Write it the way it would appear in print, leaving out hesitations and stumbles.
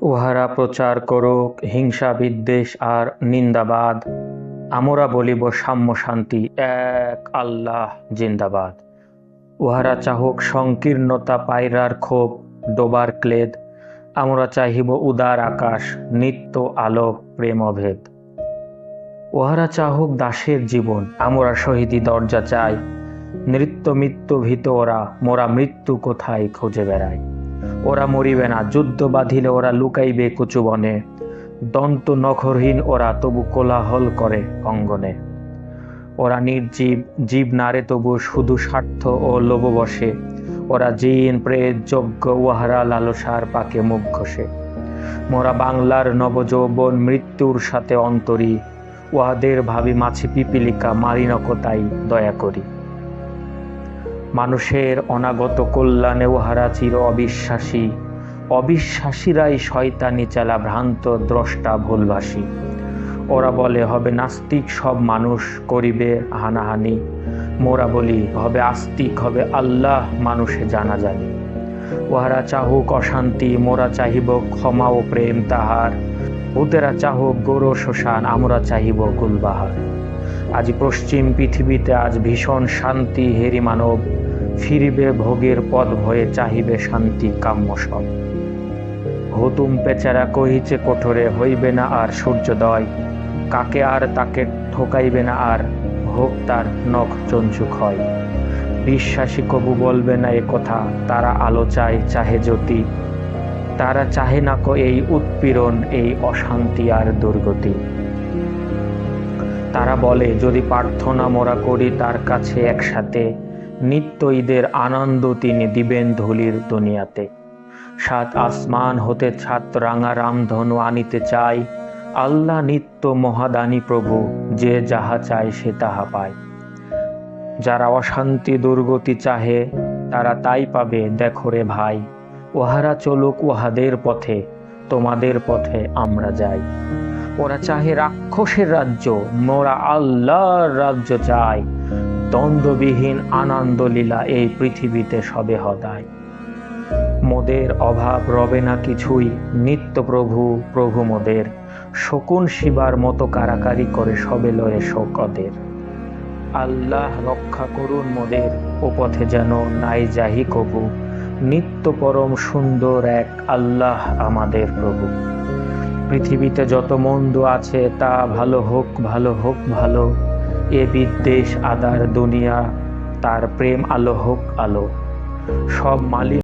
উহারা প্রচার করুক হিংসা বিদ্বেষ আর নিন্দাবাদ, আমরা বলিব সাম্য শান্তি, এক আল্লাহ জিন্দাবাদ। উহারা চাহুক সংকীর্ণতা পায়রার ক্ষোভ ডোবার ক্লেদ, আমরা চাহিব উদার আকাশ নিত্য আলোক প্রেম অভেদ। উহারা চাহুক দাসের জীবন, আমরা শহীদি দরজা চাই, নৃত্য মৃত্যু ভীত ওরা, মোরা মৃত্যু কোথায় খুঁজে বেড়ায়। ওরা মরিবে না, যুদ্ধ বাঁধিলে ওরা লুকাইবে কুচুবনে, দন্ত নখরহীন ওরা তবু কোলাহল করে অঙ্গনে। ওরা নির্জীব জীব নারে তবু শুধু স্বার্থ ও লোভ বসে, ওরা জিন প্রেত যজ্ঞ উহারা লালসার পাকে মুখ ঘষে। মোরা বাংলার নবযৌবন মৃত্যুর সাথে অন্তরী, উহাদের ভাবি মাছি পিপিলিকা মারি নকতাই দয়া করি। মানুষের অনাগত কল্যাণে উহারা চির অবিশ্বাসী, অবিশ্বাসীরাই শয়তানি চালা ভ্রান্ত দ্রষ্টা ভুলভাসী। ওরা বলে হবে নাস্তিক সব মানুষ করিবে হানাহানি, মোরা বলি হবে আস্তিক হবে আল্লাহ মানুষে জানা জানি। উহারা চাহুক অশান্তি, মোরা চাহিব ক্ষমা ও প্রেম তাহার, ওদেরা চাহুক গৌর শ্মশান, আমরা চাহিব গুলবাহার। আজ পশ্চিম পৃথিবীতে আজ ভীষণ শান্তি হেরি মানব, ফিরিবে ভোগের পথ ভয়ে চাহিবে শান্তি কাম্য সব। হুতুম পেচারা কহিছে কোঠরে হইবে না আর সূর্যোদয়, কাকে আর তাকে ঠকাইবে না আর হোক তার নখ চঞ্চুক হয়। বিশ্বাসী কবু বলবে না এ কথা, তারা আলো চায় চাহে জ্যোতি, তারা চাহে না কো এই উৎপীড়ন এই অশান্তি আর দুর্গতি। তারা বলে যদি প্রার্থনা মোরা করি তার কাছে একসাথে, নিত্য ঈদের আনন্দ তিনি দিবেন ধুলির দুনিয়াতে। সাত আসমান হতে ছাত রাঙা রামধনু আনিতে চাই, আল্লাহ নিত্য মহাদানী প্রভু, যে যাহা চায় সে তাহা পায়। যারা অশান্তি দুর্গতি চাহে তারা তাই পাবে দেখো রে ভাই, উহারা চলুক উহাদের পথে তোমাদের পথে আমরা যাই। ওরা চাহে রাক্ষসের রাজ্য, মোরা আল্লাহর রাজ্য চাই, দ্বন্দ্ববিহীন আনন্দ লীলা এই পৃথিবীতে সবে হদায়। মোদের অভাব রবে না কিছুই, নিত্য প্রভু প্রভু মোদের, শকুন শিবার মতো কারাকারি করে সবে লয়ে শোকদের। আল্লাহ রক্ষা করুন মোদের, ও পথে যেন নাই যাহি কবু, নিত্য পরম সুন্দর এক আল্লাহ আমাদের প্রভু। পৃথিবীতে যত মন্দ আছে তা ভালো হোক ভালো হোক ভালো, এ বিদ্বেষ আদার দুনিয়া তার প্রেম আলো হোক আলো। সব মালিক